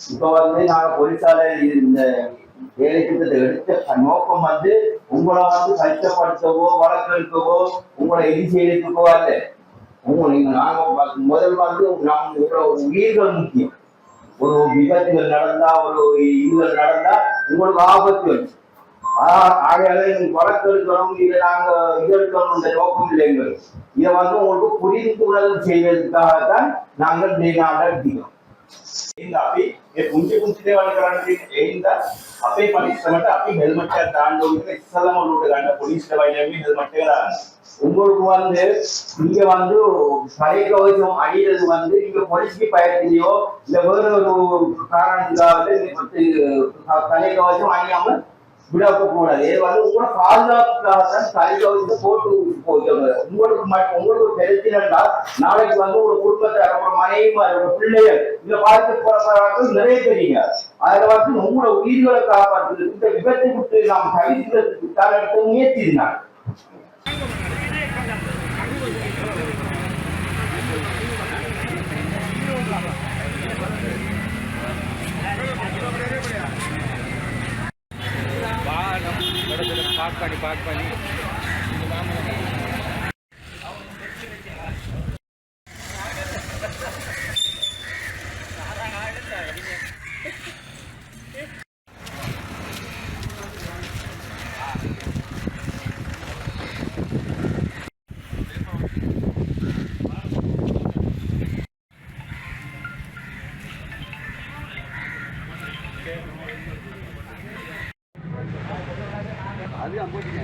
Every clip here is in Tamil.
இப்ப நாங்க போலீஸால இந்த வேலை திட்டத்தை எடுத்த நோக்கம் உங்களை கஷ்டப்படுத்தவோ வழக்கெடுக்கவோ உங்களை எது செய்யறதுக்கோ அல்ல. நீங்க நாங்க முதல் நம்ம உயிர்கள் முக்கியம். ஒரு விபத்துகள் நடந்தா ஒரு இதுகள் நடந்தா உங்களுக்கு ஆபத்து வந்து ஆகையால வழக்கு எடுக்கணும், இதை நாங்க இது எடுக்கணும் இந்த நோக்கம் இல்லைங்கள். இதை உங்களுக்கு புரிந்துணர்வு செய்வதற்காகத்தான் நாங்கள் எடுக்கிறோம். අපි ඒ පුංචි පුංචි දේවල් කරන්න තියෙන ඒ හින්දා අපේ පරිස්සමට අපි හෙල්මට් එකක් දාන්න ඕනේ කියලා ඉස්සලම ඔලුවට ගන්න පොලිස් දෙවියන්ගේ හෙල්මට් එක දාන්න. உங்களுக்கு நீங்க தலைக்கவசம் அணியிறது நீங்க பொலிஸ்க்கு பயத்திலையோ இல்ல வேற ஒரு காரணத்துக்காக தலைக்கவசம் அணியாம விடக்க கூடாது. இது உங்களோட பாதுகாப்புக்காகத்தான் தலைக்கவசத்தை போட்டு போயிட்டாங்க. உங்களுக்கு தெரிஞ்சினா நாளைக்கு உங்க குடும்பத்தை உங்க மனைவி உங்க பிள்ளைகள் இதை பார்த்து போறவர்கள் நிறைய தெரியுங்க. அதுல உங்களோட உயிர்களை காப்பாற்றுறது இந்த விபத்தை விட்டு நாம் தவிர்க்கிறதுக்கு காலகட்டத்தை முயற்சினாங்க. पाक पानी அது அம்போட்டிங்க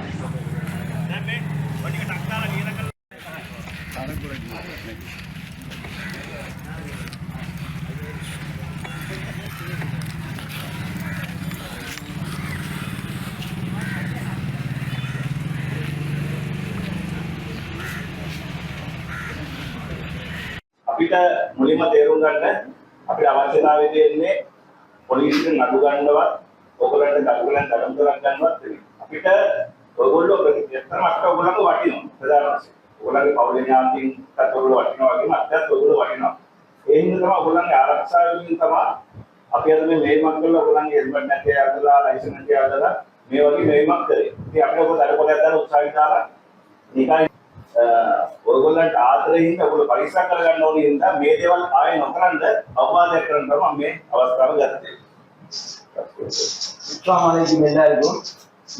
நாமே வண்டிக்கு டக்டால நீலக்கல் அரங்குல අපිට මුලින්ම තේරුම් ගන්න අපිට අවශ්‍යතාවය තියෙන්නේ පොලිසියෙන් නඩු ගන්නවත් ඔයගොල්ලන්ට දඩුවලෙන් දඩම් කරන් ගන්නවත් නෙවෙයි. අපිට ඔයගොල්ලෝ ප්‍රතික්‍රියා මට ඔයගොල්ලන්ට වටිනවා. ප්‍රධාන වශයෙන්. ඔයගොල්ලන්ගේ පෞද්ගලික ඥානකින් ඔයගොල්ලෝ වටිනවා වගේම අත්‍යත් ඔයගොල්ලෝ වටිනවා. ඒ හින්දා තමයි ඔයගොල්ලන්ගේ ආරක්ෂාවෙන් තමයි අපි අද මේ මේමක් කරලා ඔයගොල්ලන්ගේ හෙල්මට් නැති අරදලා ලයිසන්ස් නැති අරදලා මේ වගේ මේමක් කරේ. ඉතින් අපිට ඔක දඩකොලයක් දාලා උත්සාහ දාලා නිකන් ඔයගොල්ලන්ට ආදරයෙන් ඔයගොල්ලෝ පරිස්සම් කරගන්න ඕනේ හින්දා මේ දේවල් ආයෙ නොකරන්න අවවාදයක් කරන්න තමයි මම මේ අවස්ථාව ගත්තේ. அஸ்ஸலாமு அலைக்கும் எல்லாருக்கும்.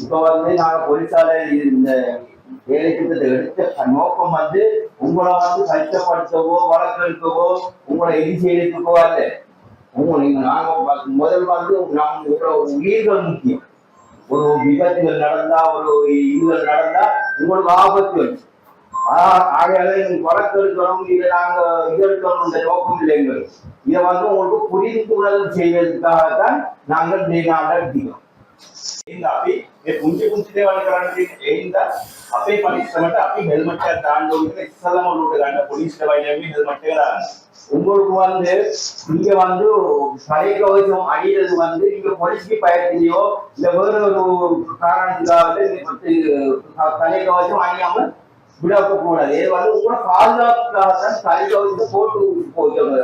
இப்ப நாங்க போலீஸால இந்த வேலை திட்டத்தை எடுத்த நோக்கம் உங்களை கஷ்டப்படுத்தவோ வழக்கெடுக்கவோ உங்களை எது செய்யறதுக்கோ அல்ல. நீங்க நாங்க முதல் நம்ம உயிர்கள் முக்கியம். ஒரு விபத்துகள் நடந்தா ஒரு இதுகள் நடந்தா உங்களுக்கு ஆபத்து வந்து ஆகையால வழக்கு எடுக்கணும், இதை நாங்க இது எடுக்கணும் இந்த நோக்கம் இல்லைங்கள். இதை உங்களுக்கு புரிந்துணர்வு செய்வதற்காகத்தான் நாங்கள் எடுக்கிறோம். අපි මේ පුංචි පුංචි දේවල් කරන්න තියෙන ඒ හින්දා අපේ පරිස්සමට අපි හෙල්මට් එකක් දාන්න ඕනේ කියලා ඉස්සලම ඔලුවට ගන්න පොලිස් දෙවියන්ගේ හෙල්මට් එක දාන්න. உங்களுக்கு நீங்க தலைக்கவசம் அணியிறது நீங்க பொலிஸ்க்கு பயத்திலையோ இல்ல வேற ஒரு காரணத்துக்காக தலைக்கவசம் அணியாம விடக்க கூடாது. இது உங்களோட பாதுகாப்புக்காகத்தான் தலைக்கவசத்தை போட்டு போயிட்டாங்க.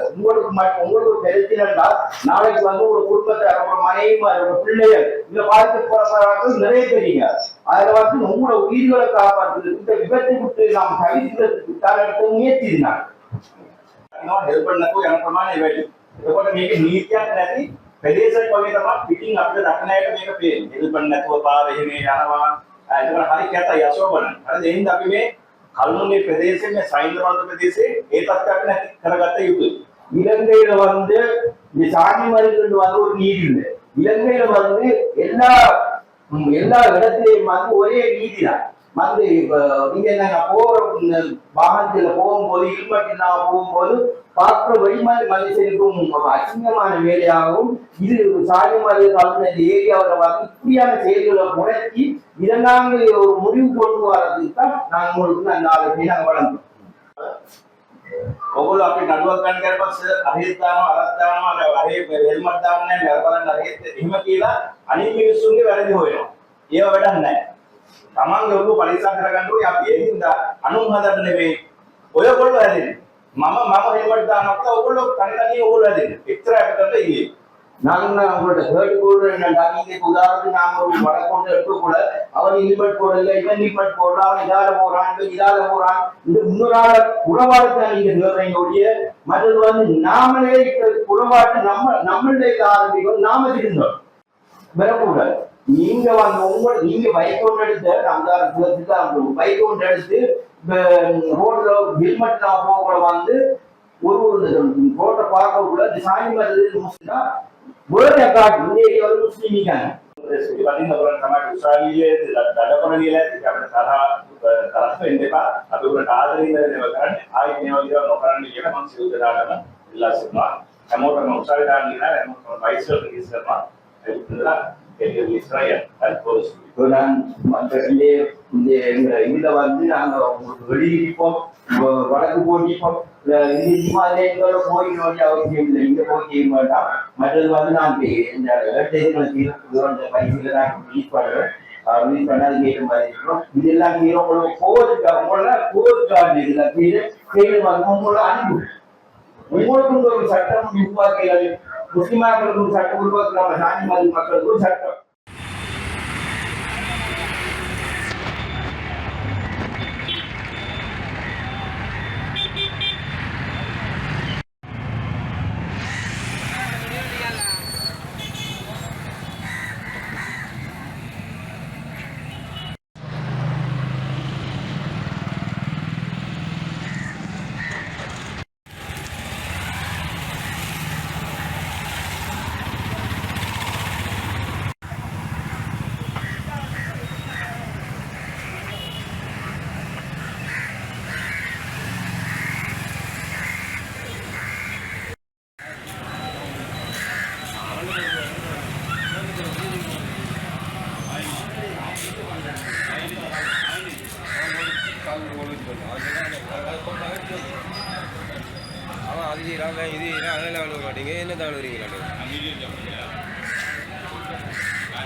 உங்களுக்கு தெரிஞ்சினா நாளைக்கு உங்க குடும்பத்தை உங்க மனைவி உங்க பிள்ளைகள் இதை பார்த்து போறவர்கள் நிறைய தெரியுங்க. அதுல உங்களோட உயிர்களை காப்பாற்றுறது இந்த விபத்தை விட்டு நாம் தவிர்க்கிறதுக்கு காலகட்டத்தை முயற்சினாங்க. හෙල්පර් නැතුව යන ප්‍රමාණය වැඩි. එතකොට මේකේ නීතියක් නැති ප්‍රදේශයක් වගේ තමයි පිටින් අපිට දක්න ඇයට මේක පේන්නේ. හෙල්පර් නැතුව පාරේ එහෙම යනවා. ඒකට හරි කැතයි අශෝභනයි. හරිද? එහෙනම් අපි මේ කල්මුනේ ප්‍රදේශයේ මේ සයින්දරවන්ත ප්‍රදේශයේ ඒ තත්ත්වයක් නැති කරගත්ත යුතුයි. இலங்கையில இந்த சாதி மருந்துக்கு ஒரு நீதி இல்லை. இலங்கையில எல்லா எல்லா இடத்திலையும் ஒரே நீதி தான். நீங்க போற வாகனத்துல போகும்போது ஹெல்மெட் இல்லாம போகும்போது பார்க்கிற வெளிமாறி மனுஷனுக்கும் அசிங்கமான வேலையாகவும் இது சாதி மாதிரி கலந்த இந்த ஏரியாவில் இப்படியான செயல்களை முடக்கி இதெல்லாம் ஒரு முடிவு கொண்டு வர்றதுக்கு தான் நாங்கள் உங்களுக்கு அந்த ஆலோசனை நாங்கள் வழங்குறோம். ඔගොල්ලෝ අපි නඩුවක් ගන්න කරලා පස්සේ අහිත දානවා අරත් දානවා අහේ හෙල්මට් දාන්නේ නැහැ බලන්න අහිත එහෙම කියලා අනිත් මිනිස්සුන්ගේ වැරදි හොයනවා. ඒව වැඩක් නැහැ. තමන්ගේ ඔළුව පරිස්සම් කරගන්න ඕනේ. අපි ඒ හින්දා අනුන් හදන්න නෙවෙයි. ඔයගොල්ලෝ හැදෙන්නේ. මම හෙල්මට් දානවා කියලා ඔයගොල්ලෝ තනියම ඔයගොල්ලෝ හැදෙන්නේ. එච්චර අපිට ඉන්නේ. நாங்க அவங்களோட கேட்டுக்கோடு என்னடா நீங்க உதாரணத்துக்கு நாங்க ஒரு வழக்கொண்டு எடுக்க கூட அவன் இனிமட் போடல இவன் இனிமட் போடல அவன் இதால போறான் இந்த இன்னொரு ஆள உறவாடத்தை நீங்க சொல்றீங்க ஒழிய மற்றது நாமளே உறவாட்டு நம்மளுடைய ஆரம்பிக்கும் நாம இருந்தோம் வரக்கூடாது. நீங்க நீங்க பைக் ஒன்று எடுத்து அந்த பைக் ஒன்று எடுத்து ரோட்ல ஹெல்மெட் போக ஒரு ரோட்டை பார்க்கக்குள்ள சாமி வருது முஸ்லிம்னா வேற காட்டு இந்த ஏரியா முஸ்லீம் இருக்காங்க. උසාවියේ දඩකොණියලා අපිට තරහ වෙන්න එපා. අපි උකට ආදරයෙන් දේවල් කරන්නේ ආයෙත් මේවා දේවල් නොකරන්න කියලා මම සියලු දෙනාටම ඉල්ලා සිටිනවා. හැමෝටම උසාවිය දාන්න කියලා හැමෝටම බයිසිකල් රිලීස් කරනවා. ඒක ඉඳලා ඒක රිලීස් කරලා අල්පෝස් நான் இந்த இதுல நாங்க வெளியிருப்போம் வடக்கு போட்டிப்போம் இமாலயங்களோட கோயில் வழி அவசியம் இல்லை இங்க போய் செய்ய மாட்டோம். மற்றது நான் இந்த பைசில நான் ரிலீஸ் பண்ணுவேன். ரிலீஸ் பண்ணாது கேட்ட மாதிரி இருக்கும். இதெல்லாம் உங்களோட போதுக்காண்டு இதுல செய்து உங்களோட அன்பு உங்களுக்கு ஒரு சட்டம் உருவாக்குகள் முஸ்லிமாக்களுக்கு ஒரு சட்டம் உருவாக்குறாங்க. சாதி மத மக்களுக்கு ஒரு சட்டம்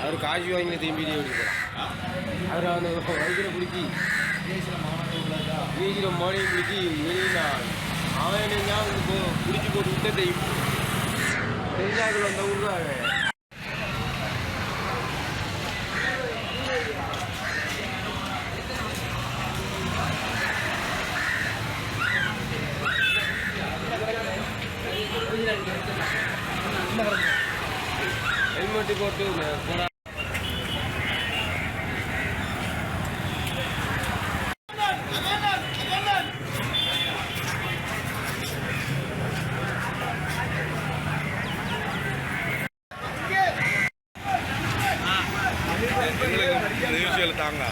அவர் காட்சி வாங்கி திரும்பி அவர் அந்த வயிற்றுல பிடிச்சி வீசில மோனையும் பிடிச்சி வெளியினா அவன் பிடிச்சி போட்டு விட்ட தெரிஞ்சாக்கள் அந்த ஊர் தான் ஹெல்மெட்டு போட்டு போனா தாங்க